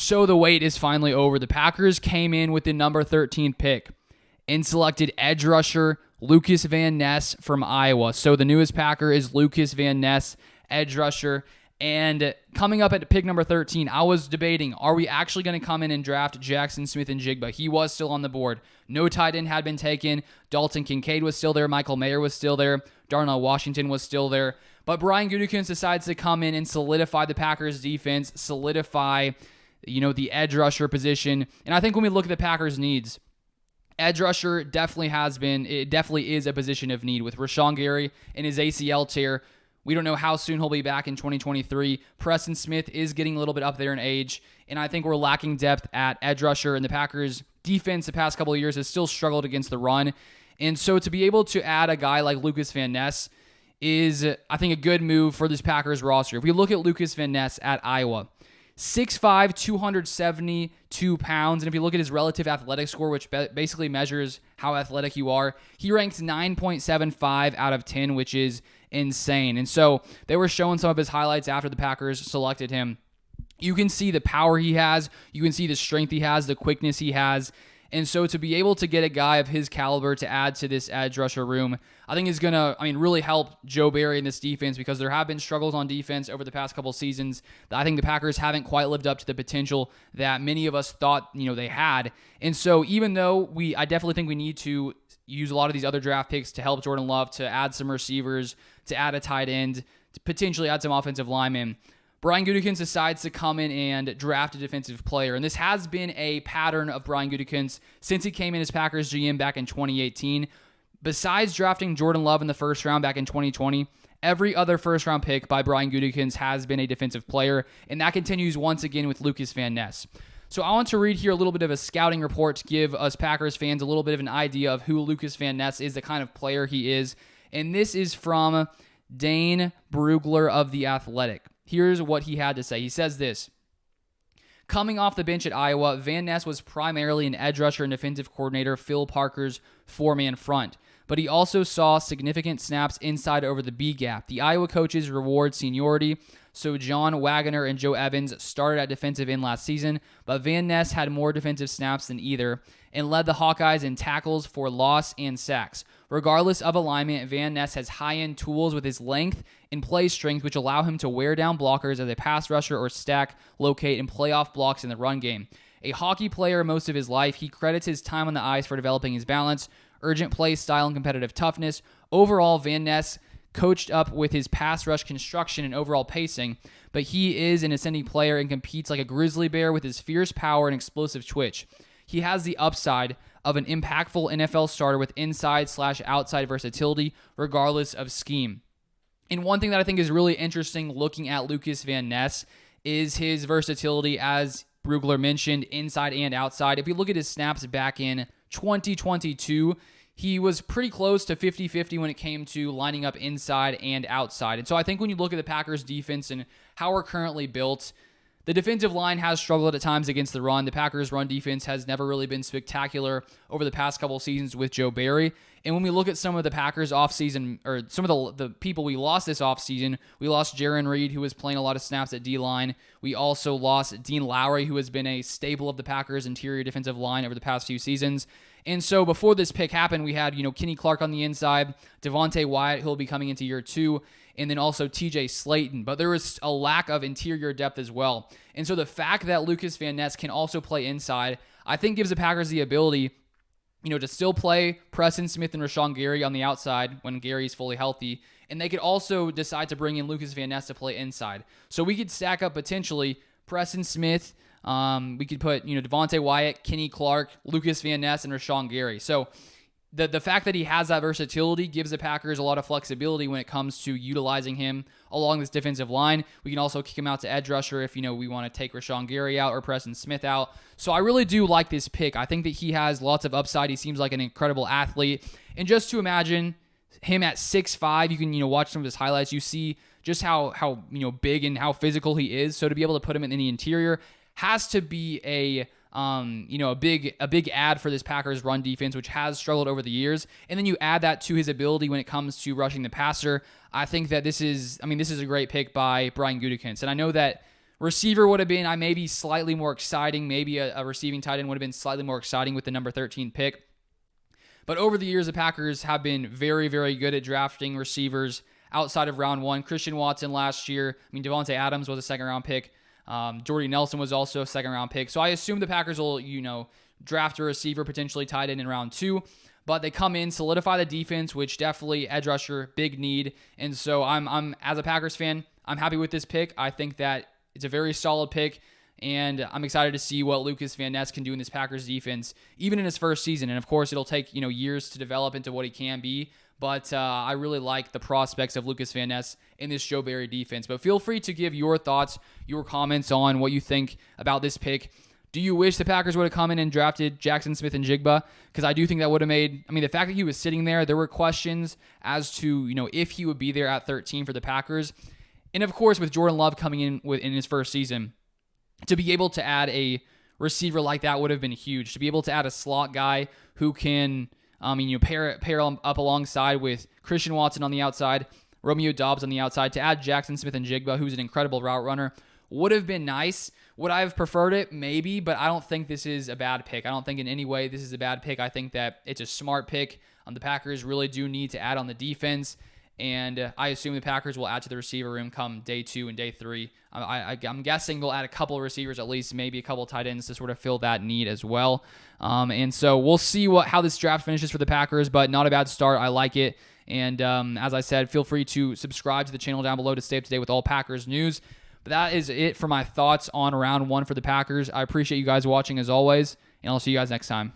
So the wait is finally over. The Packers came in with the number 13 pick and selected edge rusher Lukas Van Ness from Iowa. So the newest Packer is Lukas Van Ness, edge rusher. And coming up at pick number 13, I was debating, are we actually going to come in and draft Jackson Smith-Njigba? He was still on the board. No tight end had been taken. Dalton Kincaid was still there. Michael Mayer was still there. Darnell Washington was still there. But Brian Gutekunst decides to come in and solidify the Packers' defense, solidify the edge rusher position. And I think when we look at the Packers' needs, edge rusher definitely is a position of need with Rashawn Gary and his ACL tear. We don't know how soon he'll be back in 2023. Preston Smith is getting a little bit up there in age, and I think we're lacking depth at edge rusher, and the Packers' defense the past couple of years has still struggled against the run. And so to be able to add a guy like Lukas Van Ness is, I think, a good move for this Packers roster. If we look at Lukas Van Ness at Iowa, 6'5", 272 pounds. And if you look at his relative athletic score, which basically measures how athletic you are, he ranks 9.75 out of 10, which is insane. And so they were showing some of his highlights after the Packers selected him. You can see the power he has. You can see the strength he has, the quickness he has. And so to be able to get a guy of his caliber to add to this edge rusher room, I think is going to, really help Joe Barry in this defense, because there have been struggles on defense over the past couple seasons that I think the Packers haven't quite lived up to the potential that many of us thought, they had. And so even though I definitely think we need to use a lot of these other draft picks to help Jordan Love, to add some receivers, to add a tight end, to potentially add some offensive linemen, Brian Gutekunst decides to come in and draft a defensive player. And this has been a pattern of Brian Gutekunst since he came in as Packers GM back in 2018. Besides drafting Jordan Love in the first round back in 2020, every other first-round pick by Brian Gutekunst has been a defensive player, and that continues once again with Lukas Van Ness. So I want to read here a little bit of a scouting report to give us Packers fans a little bit of an idea of who Lukas Van Ness is, the kind of player he is. And this is from Dane Brugler of The Athletic. Here's what he had to say. He says this: coming off the bench at Iowa, Van Ness was primarily an edge rusher and defensive coordinator Phil Parker's four-man front, but he also saw significant snaps inside over the B-gap. The Iowa coaches reward seniority, so John Wagner and Joe Evans started at defensive end last season, but Van Ness had more defensive snaps than either and led the Hawkeyes in tackles for loss and sacks. Regardless of alignment, Van Ness has high-end tools with his length and play strength, which allow him to wear down blockers as a pass rusher or stack, locate, and play off blocks in the run game. A hockey player most of his life, he credits his time on the ice for developing his balance, urgent play style, and competitive toughness. Overall, Van Ness coached up with his pass rush construction and overall pacing, but he is an ascending player and competes like a grizzly bear with his fierce power and explosive twitch. He has the upside of an impactful NFL starter with inside/outside versatility, regardless of scheme. And one thing that I think is really interesting looking at Lukas Van Ness is his versatility, as Brugler mentioned, inside and outside. If you look at his snaps back in 2022, he was pretty close to 50-50 when it came to lining up inside and outside. And so I think when you look at the Packers defense and how we're currently built, the defensive line has struggled at times against the run. The Packers' run defense has never really been spectacular over the past couple seasons with Joe Barry. And when we look at some of the Packers offseason, or some of the people we lost this offseason, we lost Jaron Reed, who was playing a lot of snaps at D-line. We also lost Dean Lowry, who has been a staple of the Packers' interior defensive line over the past few seasons. And so before this pick happened, we had, Kenny Clark on the inside, Devontae Wyatt, who will be coming into year 2, and then also TJ Slayton. But there was a lack of interior depth as well. And so the fact that Lukas Van Ness can also play inside, I think gives the Packers the ability, to still play Preston Smith and Rashawn Gary on the outside when Gary's fully healthy. And they could also decide to bring in Lukas Van Ness to play inside. So we could stack up potentially Preston Smith. We could put, Devontae Wyatt, Kenny Clark, Lukas Van Ness, and Rashawn Gary. So the fact that he has that versatility gives the Packers a lot of flexibility when it comes to utilizing him along this defensive line. We can also kick him out to edge rusher if, we want to take Rashawn Gary out or Preston Smith out. So I really do like this pick. I think that he has lots of upside. He seems like an incredible athlete. And just to imagine him at 6'5", you can, watch some of his highlights. You see just how big and how physical he is. So to be able to put him in the interior has to be a big add for this Packers run defense, which has struggled over the years. And then you add that to his ability when it comes to rushing the passer. I think that this is a great pick by Brian Gutekunst. And I know that Receiver would have been maybe slightly more exciting. Maybe a receiving tight end would have been slightly more exciting with the number 13 pick. But over the years, the Packers have been very, very good at drafting receivers outside of round 1. Christian Watson last year. Devontae Adams was a second-round pick. Jordy Nelson was also a second-round pick. So I assume the Packers will, draft a receiver, potentially tight end in round 2. But they come in, solidify the defense, which definitely edge rusher, big need. And so I'm as a Packers fan, I'm happy with this pick. I think that it's a very solid pick, and I'm excited to see what Lukas Van Ness can do in this Packers defense, even in his first season. And of course, it'll take years to develop into what he can be. But I really like the prospects of Lukas Van Ness in this Joe Barry defense. But feel free to give your thoughts, your comments on what you think about this pick. Do you wish the Packers would have come in and drafted Jackson Smith-Njigba? Because I do think that would have made, the fact that he was sitting there were questions as to, if he would be there at 13 for the Packers. And of course, with Jordan Love coming in in his first season, to be able to add a receiver like that would have been huge. To be able to add a slot guy who can, pair up alongside with Christian Watson on the outside, Romeo Doubs on the outside, to add Jackson Smith-Njigba, who's an incredible route runner, would have been nice. Would I have preferred it? Maybe, but I don't think this is a bad pick. I don't think in any way this is a bad pick. I think that it's a smart pick. The Packers really do need to add on the defense. And I assume the Packers will add to the receiver room come day 2 and day 3. I'm guessing they'll add a couple of receivers, at least maybe a couple of tight ends to sort of fill that need as well. And so we'll see how this draft finishes for the Packers, but not a bad start. I like it. And as I said, feel free to subscribe to the channel down below to stay up to date with all Packers news. But that is it for my thoughts on round 1 for the Packers. I appreciate you guys watching as always, and I'll see you guys next time.